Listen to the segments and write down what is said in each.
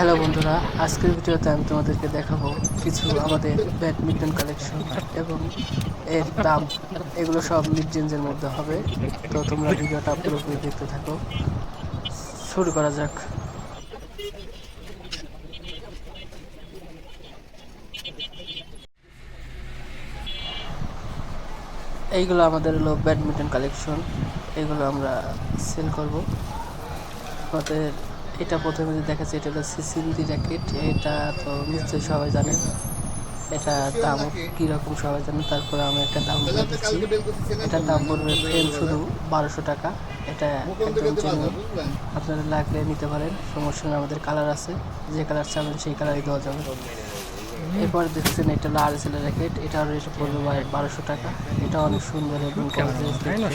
Hello বন্ধুরা, আজকের ভিডিওতে আমি তোমাদেরকে দেখাবো কিছু আমাদের ব্যাডমিন্টন কালেকশন এবং এর দাম। এগুলো সব মিড রেঞ্জের মধ্যে হবে। তো তোমরা ভিডিওটা পুরোপুরি দেখতে থাকো। শুরু করা যাক। এইগুলো আমাদের হলো ব্যাডমিন্টন কালেকশন। এগুলো আমরা সেল করব। আমাদের এটা প্রথমে যে দেখাচ্ছে এটা হলো সিসিন্দি র্যাকেট। এটা তো নিশ্চয়ই সবাই জানেন। এটা দাম কীরকম সবাই জানেন। তারপরে আমি একটা দাম বলে দিচ্ছি। এটার দাম পড়বে ফ্রেম শুধু 1200 টাকা। এটা একদম জেনুইন, আপনারা লাগলে নিতে পারেন, সমস্যা নেই। আমাদের কালার আছে, যে কালার চাবেন সেই কালারই দেওয়া যাবে। এরপরে দেখছেন এটা হলো RSL র্যাকেট। এটার রেট পড়বে 1200 টাকা। এটা অনেক সুন্দর এবং গর্জিয়াস দেখতে।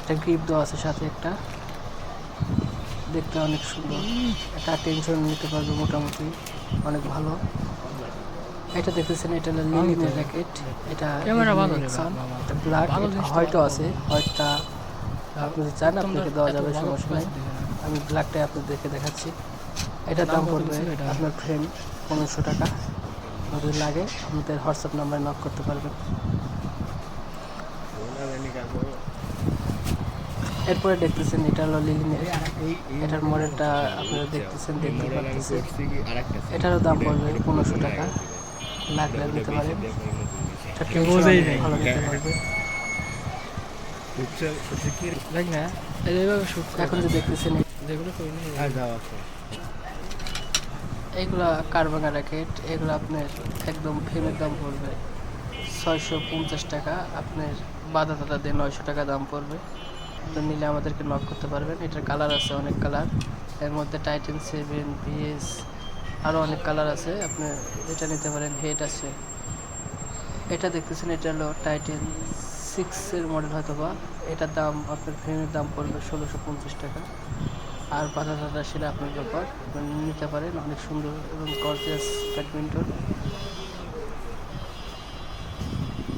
এটা গ্রিপ দেওয়া আছে সাথে একটা, দেখতে অনেক সুন্দর। এটা টেনশন নিতে পারবে মোটামুটি, অনেক ভালো। এটা দেখতেছেন এটা হলো লিলিনের র্যাকেট। এটা এটা ব্ল্যাক, হোয়াইটও আছে। হোয়াইটটা আপনি যদি চান আপনাকে দেওয়া যাবে, সমস্যা নেই। আমি ব্ল্যাকটাই আপনাদেরকে দেখাচ্ছি। এটার দাম পড়বে আপনার ফ্রেম 1500 টাকা। যদি লাগে আমাদের হোয়াটসঅ্যাপ নাম্বারে নক করতে পারবেন। এরপরে দেখতেছেন এটা হলো লিলিনের। এটার মডেলটা আপনারা দেখতে পাচ্ছেন। এটারও দাম পড়বে 1500 টাকা। লাগলে নিতে পারেন। ভালো নিতে পারবে। এখন যে দেখতেছেন এইগুলা কারবাঙ্গা র্যাকেট। এগুলো আপনার একদম ফ্রেমের দাম পড়বে 650 টাকা। আপনার বাধা দাদা দিয়ে 900 টাকা দাম পড়বে। তো নিলে আমাদেরকে নক করতে পারবেন। এটার কালার আছে, অনেক কালার। এর মধ্যে টাইটেন 7, VS, আরও অনেক কালার আছে। আপনি যেটা নিতে পারেন। হেড আছে। এটা দেখতেছেন এটা হলো টাইটেন 6-এর মডেল হয়তো বা। এটার দাম আপনার ফ্রেমের দাম পড়বে 1650 টাকা। আর বাধা দাদা সেটা আপনার ব্যাপার, নিতে পারেন। অনেক সুন্দর এবং গর্জিয়াস ব্যাডমিন্টন।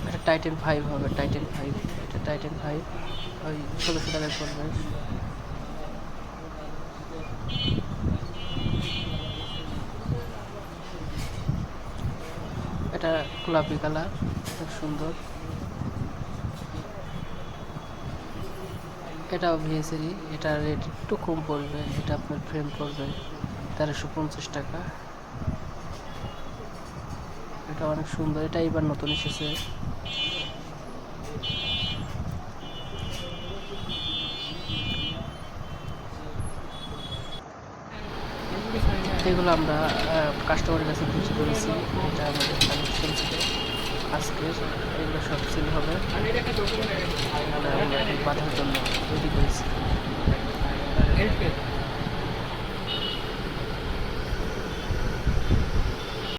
এটা টাইটেন 5 হবে, টাইটেন 5। এটা টাইটেন 5 ওই 1600 টাকায় পড়বে। এটা গোলাপি কালার, খুব সুন্দর। এটাও ভিএসেরই। এটা রেট একটু কম পড়বে। এটা আপনার ফ্রেম পড়বে 1350 টাকা। এটা অনেক সুন্দর। এটা এবার নতুন এসেছে। এগুলো আমরা কাস্টমারের কাছে বিক্রি করেছি। এটা আমাদের কালেকশন ছিল আজকের। এগুলো সব সেল হবে। আমরা বাঁধার জন্য